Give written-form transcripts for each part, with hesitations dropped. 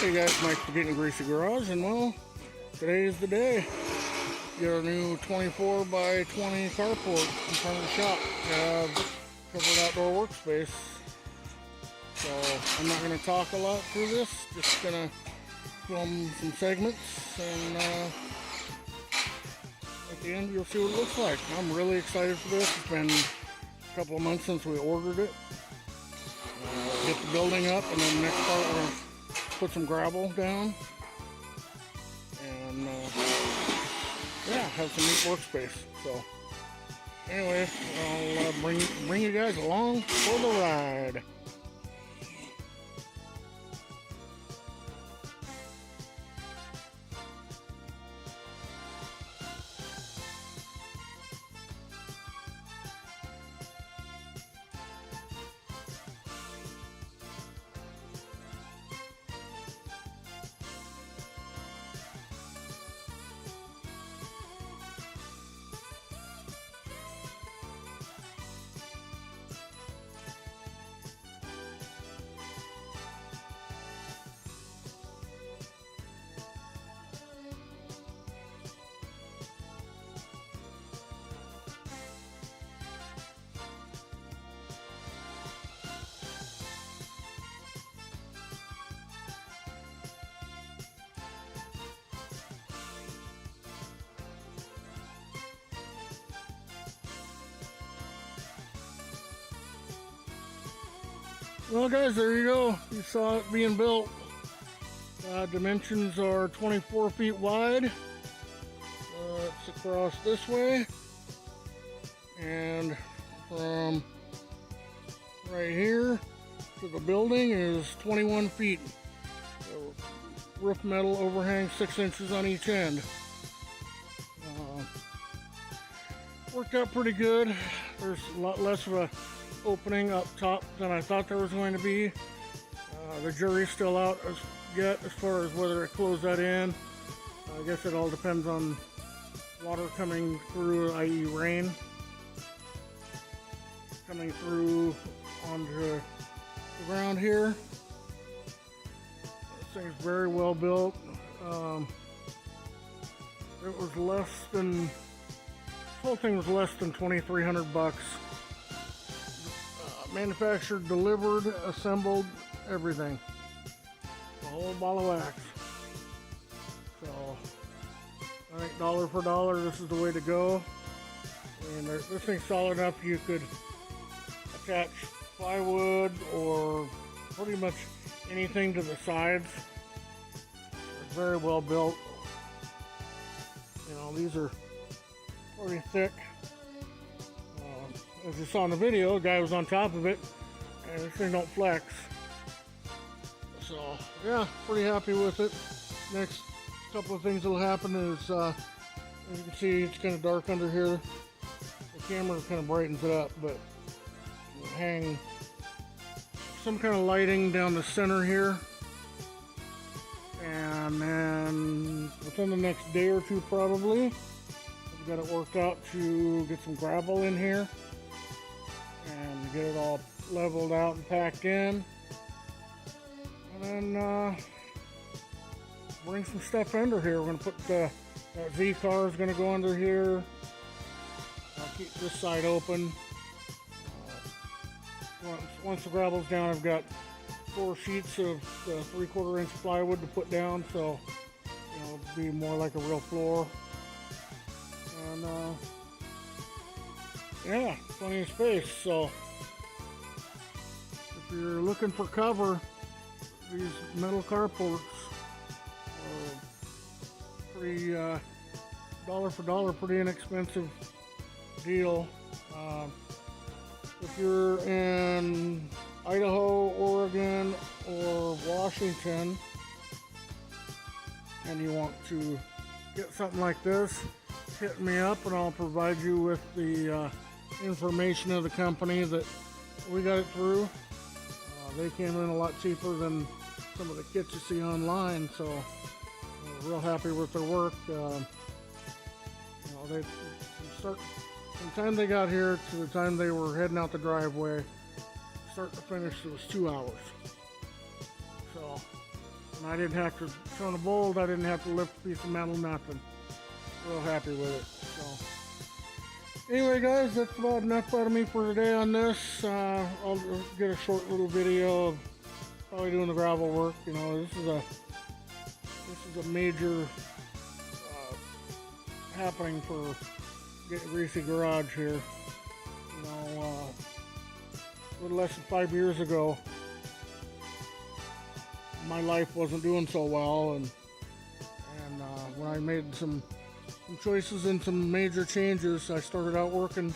Hey guys, Mike the Gettin Greasy Garage, and well, today is the day. Get our new 24 by 20 carport in front of the shop. Covered outdoor workspace. So I'm not going to talk a lot through this, just going to film some segments, and at the end you'll see what it looks like. I'm really excited for this. It's been a couple of months since we ordered it. Get the building up, and then the next part we're going to put some gravel down, and yeah, have some neat workspace. So anyway, I'll bring you guys along for the ride. Well guys, there you go. You saw it being built. Dimensions are 24 feet wide. It's across this way. And from right here to the building is 21 feet. So roof metal overhang 6 inches on each end. Worked out pretty good. There's a lot less of a opening up top than I thought there was going to be. The jury's still out yet as far as whether it closed that in. I guess it all depends on water coming through, i.e. rain coming through onto the ground here. This thing's very well built. It was less than, this whole thing was less than $2,300. Manufactured, delivered, assembled, everything. A whole ball of wax. So I think dollar for dollar, this is the way to go. And this thing's solid enough you could attach plywood or pretty much anything to the sides. It's very well built. You know, these are pretty thick. As you saw in the video, the guy was on top of it, and this thing don't flex. So yeah, pretty happy with it. Next couple of things that'll happen is, as you can see, it's kind of dark under here. The camera kind of brightens it up, but we'll hang some kind of lighting down the center here, and then within the next day or two probably, we've got it worked out to get some gravel in here and get it all leveled out and packed in, and then bring some stuff under here. We're going to put that Z car is going to go under here. I'll keep this side open. Once the gravel's down, I've got 4 sheets of 3/4 inch plywood to put down, so you know, it'll be more like a real floor. And yeah, plenty of space. So if you're looking for cover, these metal carports are pretty dollar for dollar, pretty inexpensive deal. If you're in Idaho, Oregon, or Washington and you want to get something like this, hit me up and I'll provide you with the information of the company that we got it through. They came in a lot cheaper than some of the kits you see online, so we're real happy with their work. You know, they start from the time they got here to the time they were heading out the driveway, start to finish, it was 2 hours. So And I didn't have to turn a bolt, I didn't have to lift a piece of metal, nothing. Real happy with it. So anyway guys, that's about enough out of me for today on this. I'll get a short little video of probably doing the gravel work. You know, this is a major happening for Gettin Greasy Garage here. You know, a little less than 5 years ago, my life wasn't doing so well, and when I made some choices and some major changes, I started out working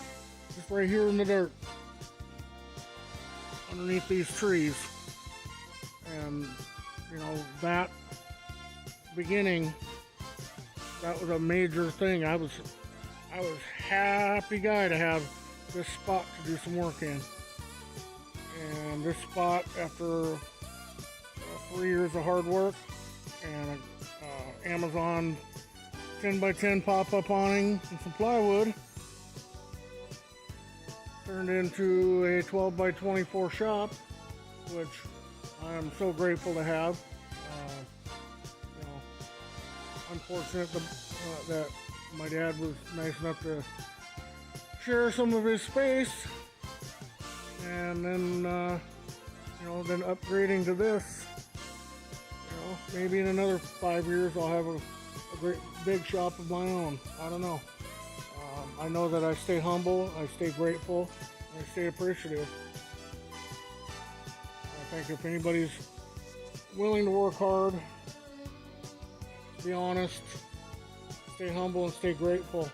just right here in the dirt, underneath these trees. And you know, that beginning, that was a major thing. I was happy guy to have this spot to do some work in. And this spot, after 3 years of hard work and Amazon 10x10 pop-up awning and some plywood, turned into a 12x24 shop, which I am so grateful to have. You know, I'm fortunate that my dad was nice enough to share some of his space, and then you know, then upgrading to this. You know, maybe in another 5 years I'll have a great big shop of my own. I don't know. I know that I stay humble, I stay grateful, and I stay appreciative. I think if anybody's willing to work hard, be honest, stay humble, and stay grateful,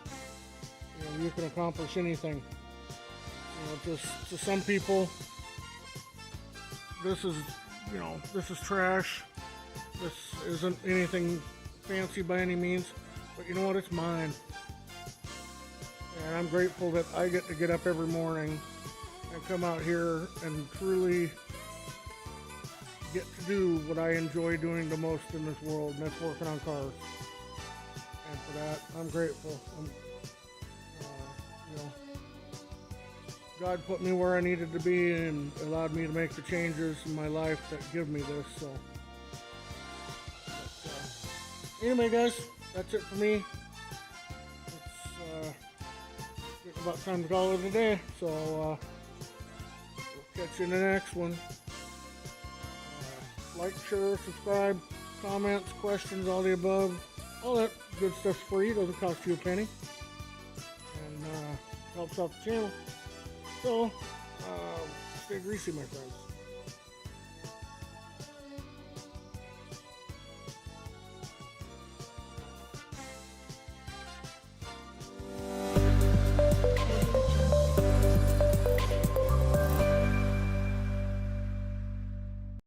you know, you can accomplish anything. You know, just to some people, this is, you know, this is trash. This isn't anything fancy by any means, but you know what? It's mine. And I'm grateful that I get up every morning and come out here and truly get to do what I enjoy doing the most in this world, and that's working on cars. And for that, I'm grateful. You know, God put me where I needed to be and allowed me to make the changes in my life that give me this. So, anyway, guys, that's it for me. It's getting about time to call it a day. So we'll catch you in the next one. Like, share, subscribe, comments, questions, all the above. All that good stuff's free. Doesn't cost you a penny. And helps out the channel. So, stay greasy, my friends.